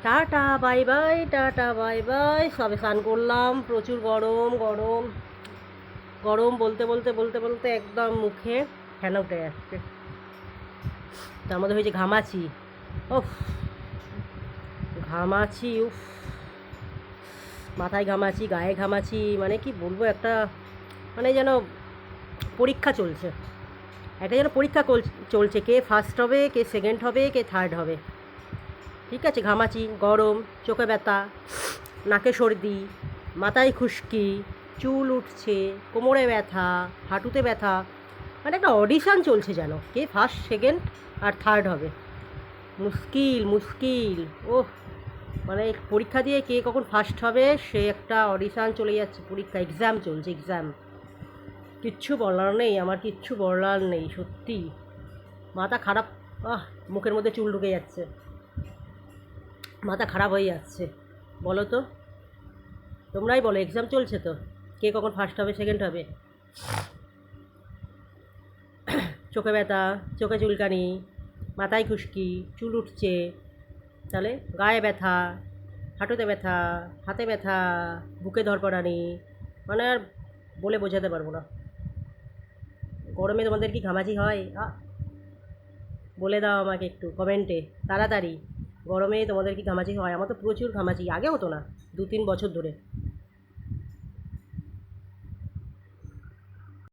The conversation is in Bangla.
Tata bye bye, tata bye bye. সবে স্নান করলাম, প্রচুর গরম গরম গরম, বলতে বলতে বলতে বলতে একদম মুখে ফেনা উঠে যাচ্ছে। তার মধ্যে হয়েছে ঘামাচি। উফ, ঘামাচি, উফ, মাথায় ঘামাচি, গায়ে ঘামাচি, মানে কি বলবো, একটা মানে যেন পরীক্ষা চলছে, একটা যেন পরীক্ষা চলছে, কে ফার্স্ট হবে, কে সেকেন্ড হবে, কে থার্ড হবে। ঠিক আছে, ঘামাচি, গরম, চোখে ব্যথা, নাকে সর্দি, মাথায় খুশকি, চুল উঠছে, কোমরে ব্যথা, হাঁটুতে ব্যথা, মানে একটা অডিশন চলছে যেন কে ফার্স্ট সেকেন্ড আর থার্ড হবে। মুশকিল মুশকিল, ওহ, মানে পরীক্ষা দিয়ে কে কখন ফার্স্ট হবে সে একটা অডিশান চলে যাচ্ছে, পরীক্ষা, এক্সাম চলছে, এক্সাম। কিচ্ছু বলার নেই, আমার কিচ্ছু বলার নেই, সত্যি মাথা খারাপ। মুখের মধ্যে চুল ঢুকে যাচ্ছে, মাথা খারাপ হয়ে যাচ্ছে। বলো তো, তোমরাই বলো, এক্সাম চলছে তো, কে কখন ফার্স্ট হবে সেকেন্ড হবে। চোখে ব্যথা, চোখে চুলকানি, মাথায় খুশকি, চুল উঠছে, তাহলে গায়ে ব্যথা, হাঁটুতে ব্যথা, হাতে ব্যথা, বুকে ধরপড়ানি, মানে আর বলে বোঝাতে পারবো না। গরমে তোমাদের কি ঘামাচি হয়? বলে দাও আমাকে একটু কমেন্টে, তাড়াতাড়ি। গরমে তোমাদের কি ঘামাচি হয়? আমার তো প্রচুর ঘামাচি, আগে হতো না, 2-3 বছর ধরে।